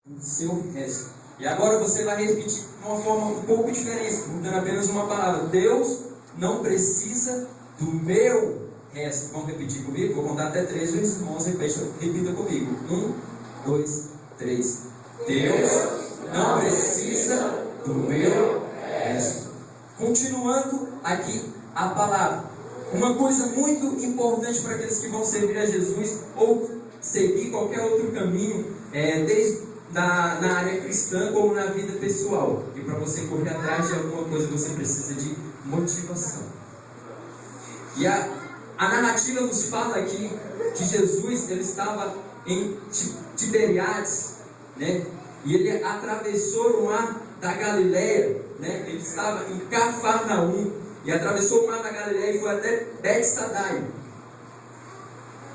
o seu resto. E agora você vai repetir de uma forma um pouco diferente, mudando apenas uma palavra. Deus não precisa do meu resto. Vamos repetir comigo? Vou contar até 3 vezes, irmãos, repita comigo. 1, 2, 3. Deus não precisa do meu resto. Continuando aqui a palavra. Uma coisa muito importante para aqueles que vão servir a Jesus ou seguir qualquer outro caminho, desde na área cristã como na vida pessoal. E para você correr atrás de alguma coisa, você precisa de motivação. E a narrativa nos fala aqui que Jesus, ele estava em Tiberíades, né? E ele atravessou o mar da Galileia, né? Ele estava em Cafarnaum e atravessou o mar da Galileia e foi até Betsaida.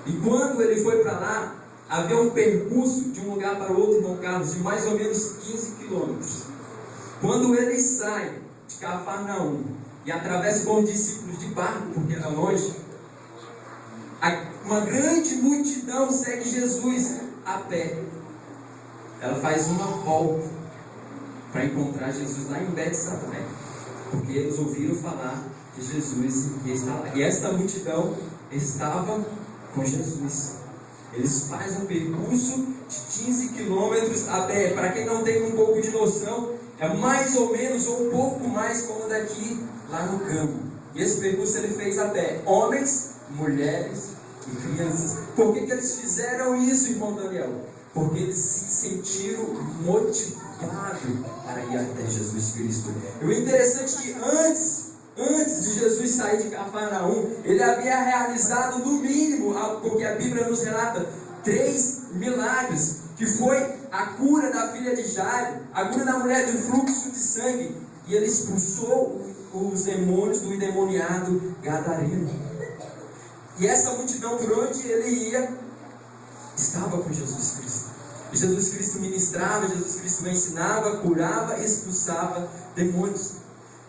E quando ele foi para lá, havia um percurso de um lugar para o outro, irmão Carlos, de mais ou menos 15 quilômetros. Quando ele sai de Cafarnaum e atravessa com os discípulos de barco, porque era longe, uma grande multidão segue Jesus a pé. Ela faz uma volta para encontrar Jesus lá em Betsaida, porque eles ouviram falar que Jesus está lá. E esta multidão estava com Jesus. Eles fazem um percurso de 15 quilômetros a pé. Para quem não tem um pouco de noção, é mais ou menos ou um pouco mais como daqui lá no campo. E esse percurso ele fez a pé. Homens, mulheres e crianças. Por que eles fizeram isso, irmão Daniel? Porque eles se sentiram motivados para ir até Jesus Cristo. E o interessante é que antes de Jesus sair de Cafarnaum, ele havia realizado no mínimo, porque a Bíblia nos relata 3 milagres, que foi a cura da filha de Jairo, a cura da mulher de fluxo de sangue, e ele expulsou os demônios do endemoniado gadareno. E essa multidão, por onde ele ia, estava com Jesus Cristo. E Jesus Cristo ministrava, Jesus Cristo ensinava, curava e expulsava demônios.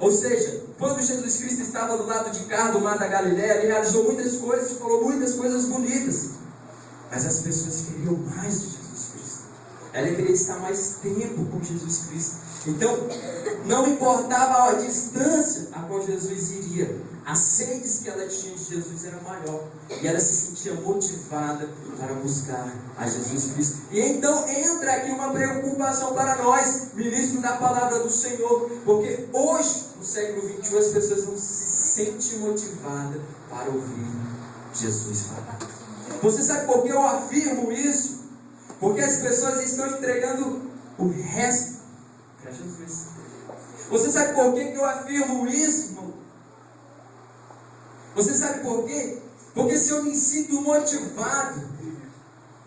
Ou seja, quando Jesus Cristo estava do lado de cá do mar da Galileia, ele realizou muitas coisas, falou muitas coisas bonitas. Mas as pessoas queriam mais de Jesus Cristo. Ela queria estar mais tempo com Jesus Cristo. Então, não importava a distância a qual Jesus iria. A sede que ela tinha de Jesus era maior. E ela se sentia motivada para buscar a Jesus Cristo. E então entra aqui uma preocupação para nós, ministros da palavra do Senhor. Porque hoje, no século XXI, as pessoas não se sentem motivadas para ouvir Jesus falar. Você sabe por que eu afirmo isso? Porque as pessoas estão entregando o resto para Jesus. Você sabe por que eu afirmo isso, irmão? Você sabe por quê? Porque se eu me sinto motivado,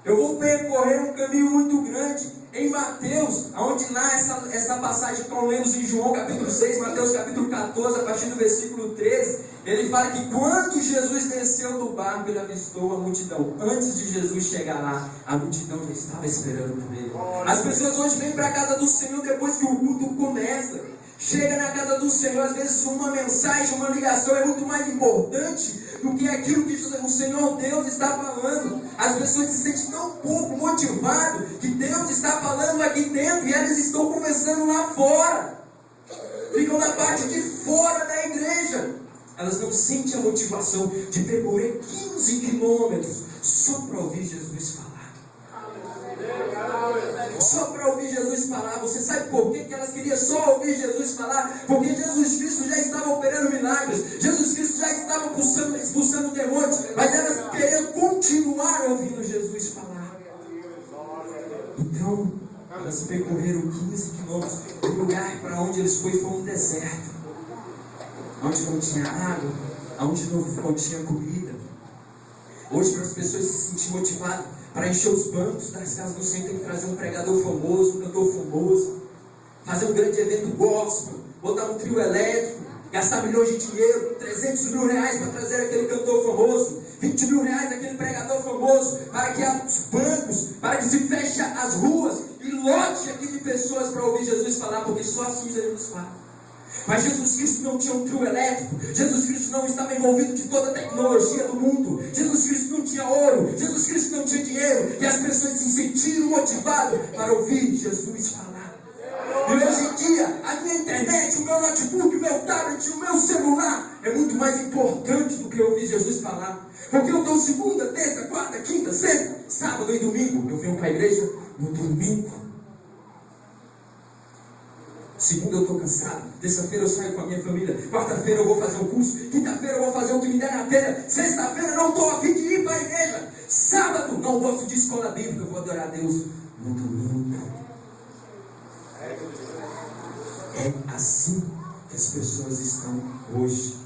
eu vou percorrer um caminho muito grande. Em Mateus, onde lá essa passagem que nós lemos em João capítulo 6, Mateus capítulo 14, a partir do versículo 13, ele fala que quando Jesus desceu do barco, ele avistou a multidão. Antes de Jesus chegar lá, a multidão já estava esperando por ele. As pessoas hoje vêm para a casa do Senhor depois que o culto começa. Chega na casa do Senhor, às vezes uma mensagem, uma ligação é muito mais importante do que aquilo que o Senhor Deus está falando. As pessoas se sentem tão pouco motivadas que Deus está falando aqui dentro e elas estão conversando lá fora. Ficam na parte de fora da igreja. Elas não sentem a motivação de percorrer 15 quilômetros só para ouvir Jesus falar. Só para ouvir Jesus falar. Você sabe por que elas queriam só ouvir Jesus falar? Porque Jesus Cristo já estava operando milagres. Jesus Cristo já estava expulsando demônios. Mas elas queriam continuar ouvindo Jesus falar. Então, elas percorreram 15 quilômetros. O lugar para onde eles foram foi um deserto. Onde não tinha água. Onde não tinha comida. Hoje, para as pessoas se sentirem motivadas para encher os bancos das casas do Senhor, tem que trazer um pregador famoso, um cantor famoso, fazer um grande evento gospel, botar um trio elétrico, gastar milhões de dinheiro, 300 mil reais para trazer aquele cantor famoso, 20 mil reais aquele pregador famoso, para que os bancos, para que se feche as ruas e lote aqui de pessoas para ouvir Jesus falar, porque só assim Jesus fala. Mas Jesus Cristo não tinha um trio elétrico. Jesus Cristo não estava envolvido de toda a tecnologia do mundo. Jesus Cristo não tinha ouro. Jesus Cristo não tinha dinheiro. E as pessoas se sentiram motivadas para ouvir Jesus falar. E hoje em dia, a minha internet, o meu notebook, o meu tablet, o meu celular é muito mais importante do que ouvir Jesus falar. Porque eu dou segunda, terça, quarta, quinta, sexta, sábado e domingo. Eu venho para a igreja no domingo. Segunda eu estou cansado. Terça-feira eu saio com a minha família. Quarta-feira eu vou fazer um curso. Quinta-feira eu vou fazer o que me der na telha. Sexta-feira não estou a fim de ir para a igreja. Sábado não gosto de escola bíblica. Eu vou adorar a Deus no domingo. É assim que as pessoas estão hoje.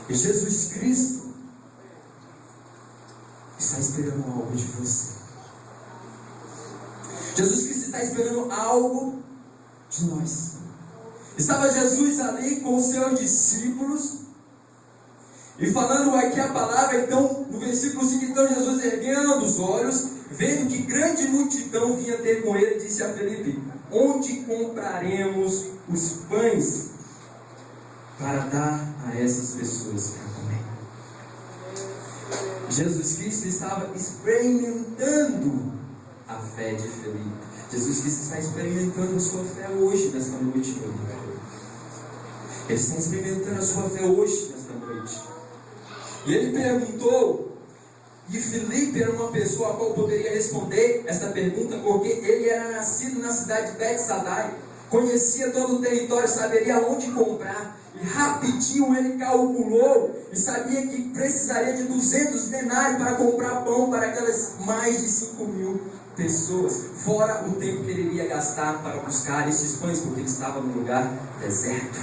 E Jesus Cristo está esperando algo de você. Jesus Cristo está esperando algo de nós. Estava Jesus ali com os seus discípulos e falando aqui a palavra. Então no versículo 5, então Jesus, erguendo os olhos, vendo que grande multidão vinha ter com ele, disse a Felipe: onde compraremos os pães para dar a essas pessoas para comer? Jesus Cristo estava experimentando a fé de Felipe. Jesus Cristo está experimentando a sua fé hoje, nesta noite, meu irmão. Ele está experimentando a sua fé hoje, nesta noite. E ele perguntou, e Felipe era uma pessoa a qual poderia responder esta pergunta, porque ele era nascido na cidade de Betsaida, conhecia todo o território, saberia onde comprar. E rapidinho ele calculou e sabia que precisaria de 200 denários para comprar pão para aquelas mais de 5.000 pessoas, fora o tempo que ele iria gastar para buscar esses pães, porque ele estava num lugar deserto.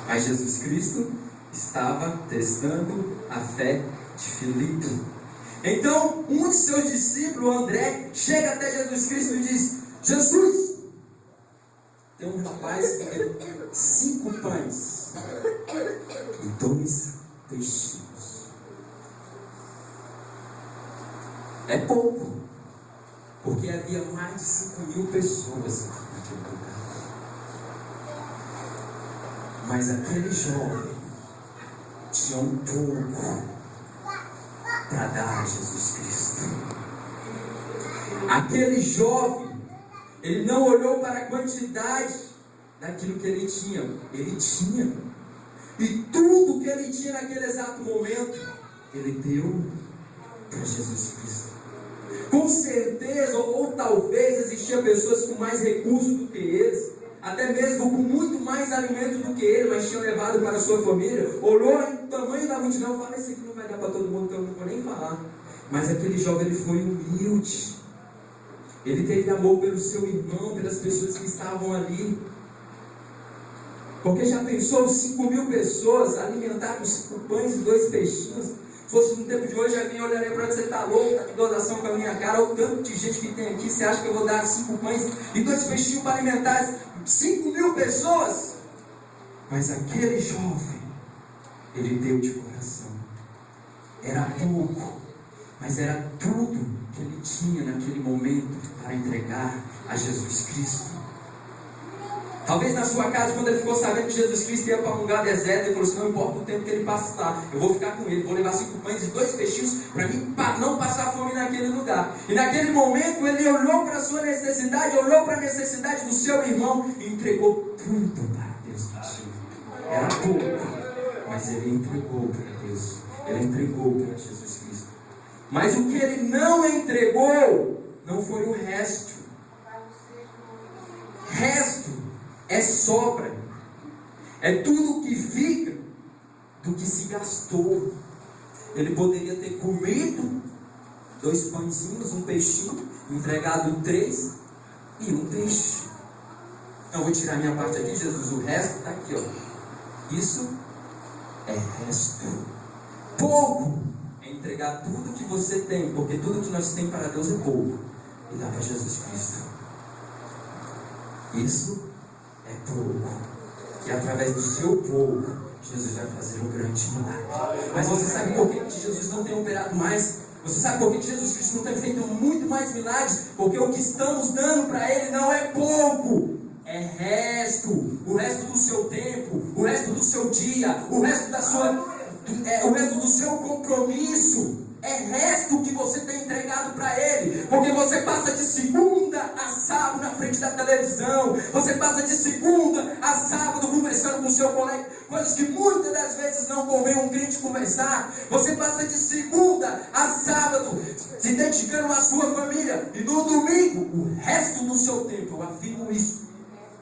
Mas Jesus Cristo estava testando a fé de Filipe. Então um de seus discípulos, André, chega até Jesus Cristo e diz: Jesus, tem um rapaz que tem 5 pães e 2 peixinhos. É pouco, porque havia mais de 5.000 pessoas naquele lugar. Mas aquele jovem tinha um pouco para dar a Jesus Cristo. Aquele jovem, ele não olhou para a quantidade daquilo que ele tinha. Ele tinha. E tudo que ele tinha naquele exato momento, ele deu para Jesus Cristo. Com certeza, ou talvez existiam pessoas com mais recursos do que eles, até mesmo com muito mais alimento do que ele, mas tinham levado para a sua família. Olhou o tamanho da multidão e falou: isso aqui não vai dar para todo mundo, então eu não vou nem falar. Mas aquele jovem, ele foi humilde. Ele teve amor pelo seu irmão, pelas pessoas que estavam ali. Porque já pensou 5.000 pessoas alimentar com 5 pães e 2 peixinhos? Se fosse no tempo de hoje, alguém olharia para você: está louco, tá de doação com a minha cara. Olha o tanto de gente que tem aqui, você acha que eu vou dar 5 pães e 2 peixinhos para alimentar 5.000 pessoas? Mas aquele jovem, ele deu de coração. Era pouco, mas era tudo que ele tinha naquele momento para entregar a Jesus Cristo. Talvez na sua casa, quando ele ficou sabendo que Jesus Cristo ia para um lugar deserto, ele falou assim: não importa o tempo que ele passe lá, eu vou ficar com ele, vou levar 5 pães e 2 peixinhos para mim não passar fome naquele lugar. E naquele momento ele olhou para a sua necessidade, olhou para a necessidade do seu irmão e entregou tudo para Deus que tinha. Era pouco, mas ele entregou para Deus, ele entregou para Jesus Cristo. Mas o que ele não entregou não foi o resto. Resto é sobra, é tudo que fica do que se gastou. Ele poderia ter comido 2 pãezinhos, um peixinho, entregado 3 e um peixe. Então vou tirar minha parte aqui, Jesus, o resto está aqui, ó. Isso é resto. Pouco é entregar tudo que você tem, porque tudo que nós temos para Deus é pouco, e dá para Jesus Cristo. Isso é pouco. E através do seu pouco, Jesus vai fazer um grande milagre. Mas você sabe por que Jesus não tem operado mais? Você sabe por que Jesus Cristo não tem feito muito mais milagres? Porque o que estamos dando para Ele não é pouco, é é resto. O resto do seu tempo, o resto do seu dia, o resto o resto do seu compromisso. É resto que você tem entregado para Ele. Porque você passa de segunda a sábado na frente da televisão. Você passa de segunda a sábado conversando com o seu colega. Coisas que muitas das vezes não convém um crente conversar. Você passa de segunda a sábado se dedicando à sua família. E no domingo, o resto do seu tempo, eu afirmo isso,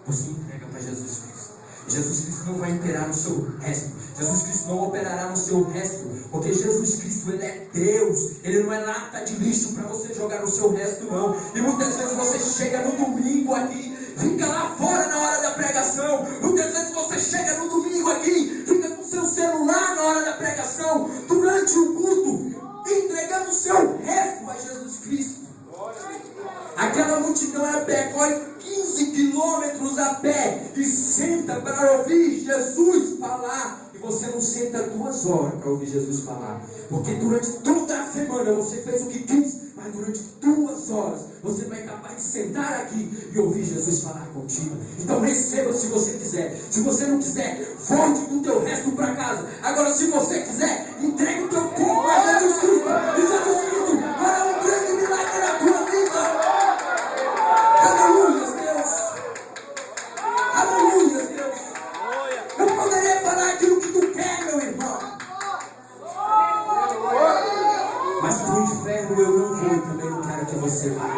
você entrega para Jesus Cristo. Jesus Cristo não vai imperar no seu resto. Jesus Cristo não operará no seu resto. Porque Jesus Cristo, Ele é Deus. Ele não é lata de lixo para você jogar no seu resto, não. E muitas vezes você chega no domingo aqui, fica lá fora na hora da pregação. Muitas vezes você chega no domingo aqui, fica com o seu celular na hora da pregação, durante o culto, entregando o seu resto a Jesus Cristo. Aquela multidão a pé, corre 15 quilômetros a pé e senta para ouvir Jesus falar. E você não senta 2 horas para ouvir Jesus falar. Porque durante toda a semana você fez o que quis, mas durante 2 horas você vai capaz de sentar aqui e ouvir Jesus falar contigo. Então receba se você quiser. Se você não quiser, volte com o teu resto para casa. Agora, se você quiser, entregue o teu corpo a Jesus Cristo. E Jesus Cristo fará um grande milagre na tua vida. Aleluia, Deus. Aleluia, Deus. Eu poderia falar aquilo que tu quer, meu irmão. Mas para o inferno eu não vou e também não quero que você vá.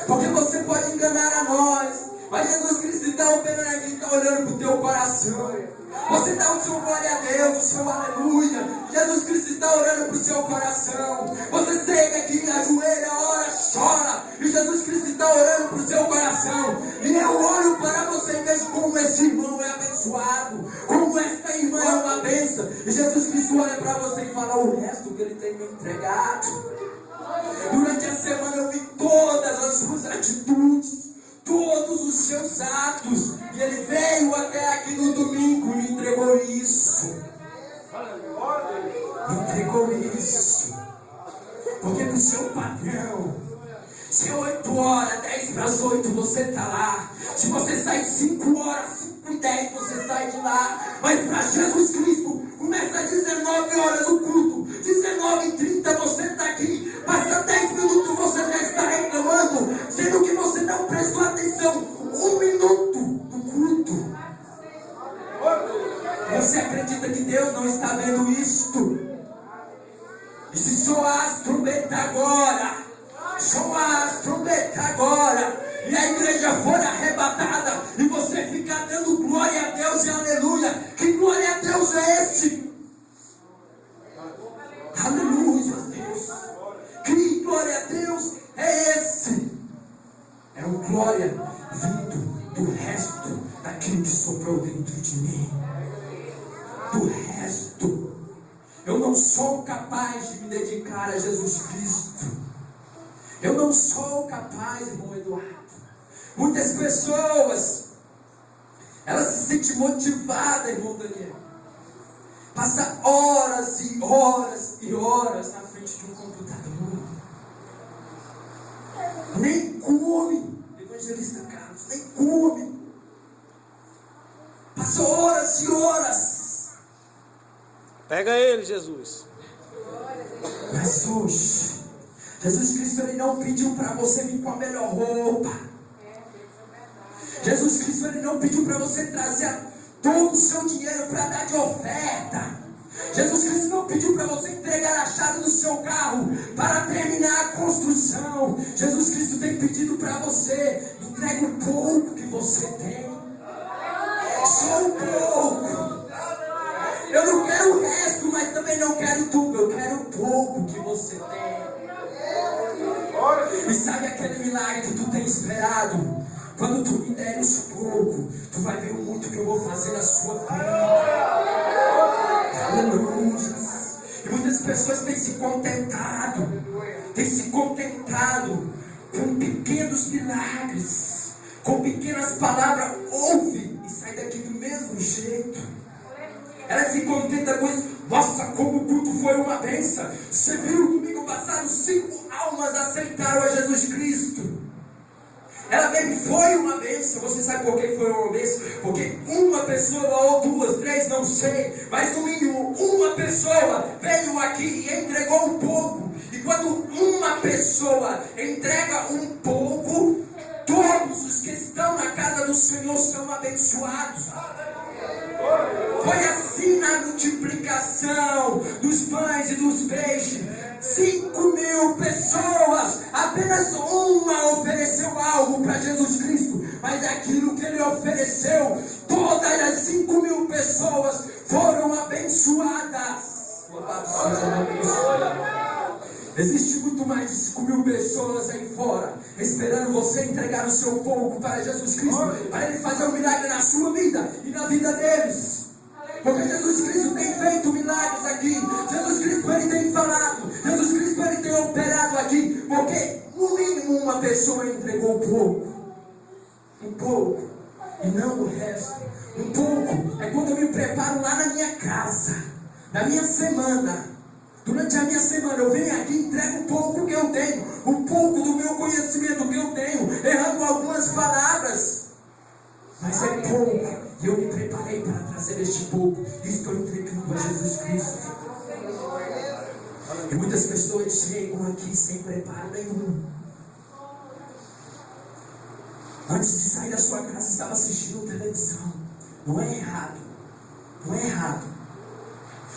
Porque você pode enganar a nós, mas Jesus Cristo está operando aqui, está olhando para o teu coração. Você dá o seu glória a Deus, o seu aleluia. Jesus Cristo está orando para o seu coração. Você chega aqui, ajoelha, ora, chora. E Jesus Cristo está orando para o seu coração. E eu olho para você e vejo como esse irmão é abençoado, como esta irmã é uma bênção. E Jesus Cristo olha para você e fala o resto que Ele tem me entregado. Durante a semana eu vi todas as suas atitudes, todos os seus atos, e Ele veio até aqui no domingo e me entregou isso. Me entregou isso. Porque no seu padrão, se é 8 horas, 10 para as 8 você está lá. Se você sai 5 horas, 5 e 10 você sai de lá. Mas para Jesus Cristo, começa às 19 horas o culto, 19h30 você está aqui. Passa 10 minutos você já está reclamando, sendo que você não prestou atenção 1 minuto do culto. Você acredita que Deus não está vendo isto? E se soar as trombetas agora, e a igreja for arrebatada, e você ficar dando glória a Deus e aleluia, que glória a Deus é esse? Aleluia, Deus. Que glória a Deus é esse? É uma glória vindo do resto daquilo que soprou dentro de mim. Do resto. Eu não sou capaz de me dedicar a Jesus Cristo. Eu não sou capaz, irmão Eduardo. Muitas pessoas, elas se sentem motivadas, irmão Daniel. Passa horas e horas e horas na frente de um computador. Nem come, evangelista Carlos, nem come. Passa horas e horas. Pega ele, Jesus. Mas hoje, Jesus Cristo, Ele não pediu para você vir com a melhor roupa. Jesus Cristo, Ele não pediu para você trazer todo o seu dinheiro para dar de oferta. Jesus Cristo não pediu para você entregar a chave do seu carro para terminar a construção. Jesus Cristo tem pedido para você: entregue o pouco que você tem. Só um pouco. Eu não quero o resto, mas também não quero tudo. Eu quero o pouco que você tem. E sabe aquele milagre que tu tem esperado? Quando tu me deres pouco, tu vai ver o muito que eu vou fazer na sua vida. Aleluia. E muitas pessoas têm se contentado com pequenos milagres, com pequenas palavras. Ouve e sai daqui do mesmo jeito. Ela se contenta com isso. Nossa, como o culto foi uma bênção. Você viu, domingo passado 5 almas aceitaram a Jesus Cristo. Ela Ele foi uma bênção. Você sabe por que foi uma bênção? Porque uma pessoa ou duas, três, não sei, mas no mínimo uma pessoa veio aqui e entregou um pouco. E quando uma pessoa entrega um pouco, todos os que estão na casa do Senhor são abençoados. Foi assim na multiplicação dos pães e dos peixes. 5.000 pessoas, apenas uma ofereceu algo para Jesus Cristo, mas aquilo que ele ofereceu, todas as 5.000 pessoas foram abençoadas. Louvado seja o nome do Senhor. Existe muito mais de 5.000 pessoas aí fora, esperando você entregar o seu pouco para Jesus Cristo, para Ele fazer um milagre na sua vida e na vida deles. Porque Jesus Cristo tem feito milagres aqui. Jesus Cristo, Ele tem falado. Jesus Cristo, Ele tem operado aqui. Porque no mínimo uma pessoa entregou um pouco, e não o resto. Um pouco é quando eu me preparo lá na minha casa, na minha semana. Durante a minha semana eu venho aqui e entrego um pouco que eu tenho, um pouco do meu conhecimento que eu tenho, errando algumas palavras, mas é pouco, e eu me preparei para trazer este pouco, e estou entregando a Jesus Cristo. E muitas pessoas chegam aqui sem preparo nenhum. Antes de sair da sua casa estava assistindo televisão. Não é errado, não é errado.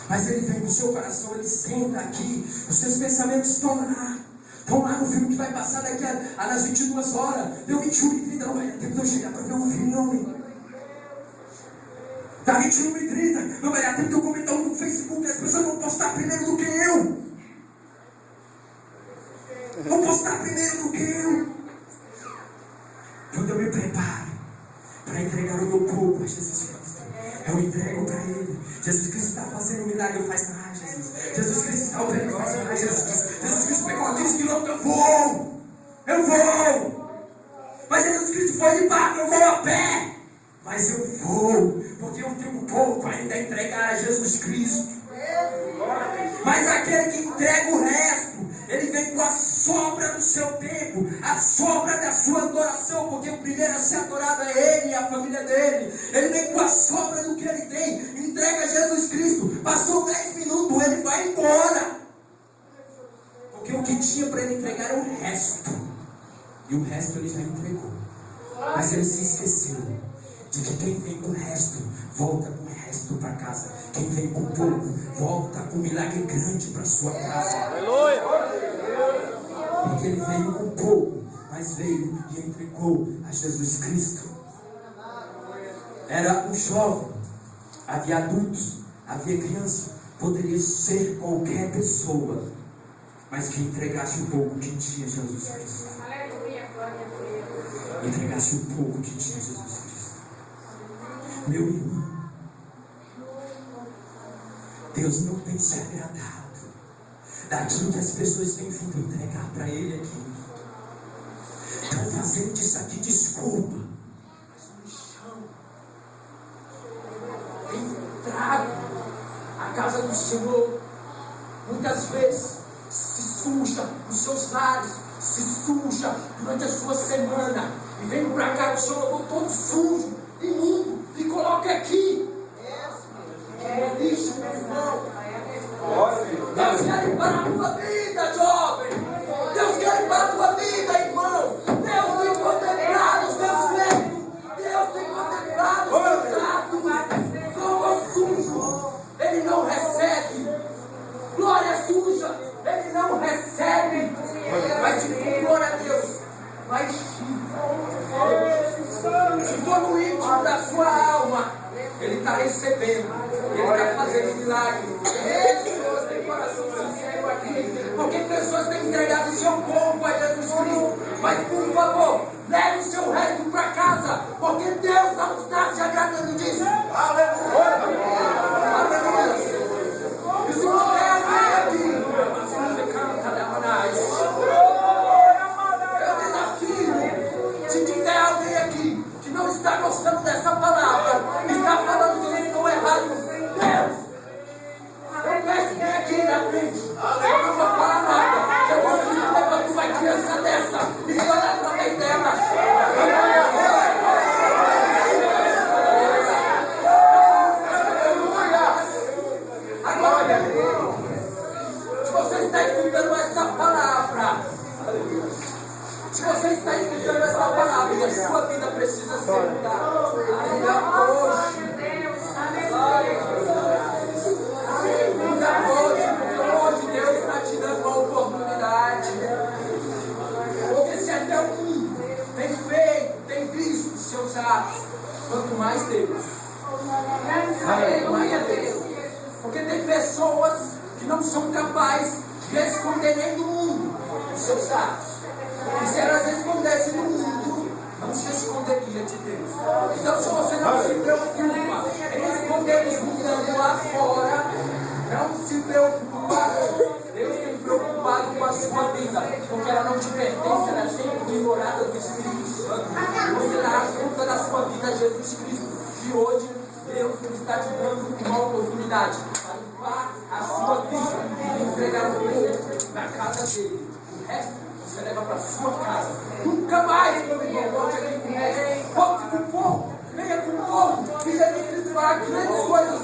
Mas ele vem no seu coração, ele senta aqui, os seus pensamentos estão lá no filme que vai passar daqui às 22 horas, deu 21h30, não vai dar tempo de eu chegar para ver um filme. Dá 21h30, não vai dar tempo de eu comentar no Facebook, as pessoas vão postar primeiro do que eu. Vão postar primeiro do que eu. Quando eu me preparo para entregar o meu pouco a Jesus Cristo, eu entrego para Ele. Jesus Cristo está fazendo um milagre, eu faço, Jesus. Jesus Cristo está operando, eu faço, Jesus Cristo. Jesus Cristo pegou aqueles quilômetros, eu vou. Mas Jesus Cristo foi de barco, eu vou a pé. Mas eu vou, porque eu tenho um pouco ainda a entregar a Jesus Cristo. Mas aquele que entrega o resto, ele vem com a sobra do seu tempo, a sobra da sua adoração, porque o primeiro a ser adorado é ele e a família dele. Ele vem com a sobra do que ele tem, entrega a Jesus Cristo. Passou 10 minutos, ele vai embora, porque o que tinha para ele entregar era o resto, e o resto ele já entregou. Mas ele se esqueceu de que quem vem com o resto, volta com o resto para casa. Quem vem com pouco, volta com um milagre grande para sua casa. Aleluia! Porque ele veio com pouco, mas veio e entregou a Jesus Cristo. Era um jovem, havia adultos, havia criança, poderia ser qualquer pessoa, mas que entregasse um pouco que tinha Jesus Cristo. Entregasse um pouco que tinha Jesus Cristo. Meu irmão, Deus não tem se agradado daquilo que as pessoas têm vindo entregar para Ele aqui. Estão fazendo disso aqui desculpa, mas no chão tem trago a casa do Senhor. Muitas vezes se suja nos seus lares, se suja durante a sua semana, e vem para cá, o Senhor todo sujo, imundo, e coloca aqui. É lixo, meu irmão. Deus quer limpar a tua vida, jovem. Deus quer limpar a tua vida, irmão. Deus tem contemplado os teus feitos. Deus tem contemplado os teus atos. Como sujo, Ele não recebe. Glória suja, Ele não recebe. Mas tipo, glória a Deus. Mas se for no íntimo da sua alma, Ele está recebendo, Ele está fazendo milagre. Pessoas têm coração sincero aqui, porque pessoas têm entregado o seu corpo a Jesus Cristo. Mas por favor, leve o seu resto para casa, porque Deus não está se agradando disso. Aleluia! E se tiver alguém aqui, eu desafio, se tiver alguém aqui que não está gostando dessa palavra, está falando que eles estão errados, Deus, eu peço que aqui na frente, eu não vou falar nada, eu vou dizer que vai tirar essa dessa, e vai através dela. Se você está escutando essa palavra e a sua vida precisa ser mudada, ainda hoje, Deus está te dando uma oportunidade. Porque se até o mundo tem feito, tem visto os seus atos, quanto mais Deus. Aleluia, Deus. Porque tem pessoas que não são capazes de esconder nem do mundo os seus atos. E se elas escondessem no mundo, não se esconderia de Deus. Então, se você não se preocupa em esconder os mudando lá fora, não se preocupa. Deus tem preocupado com a sua vida, porque ela não te pertence, ela é sempre morada do Espírito Santo. Você dará conta da sua vida a Jesus Cristo. E hoje, Deus está te dando uma oportunidade para limpar a sua vida e entregar o povo na casa dele. O resto você leva para a sua casa. Nunca mais, meu irmão, volte aqui com o resto. Volte com o povo, venha com o povo. E Jesus Cristo fará grandes coisas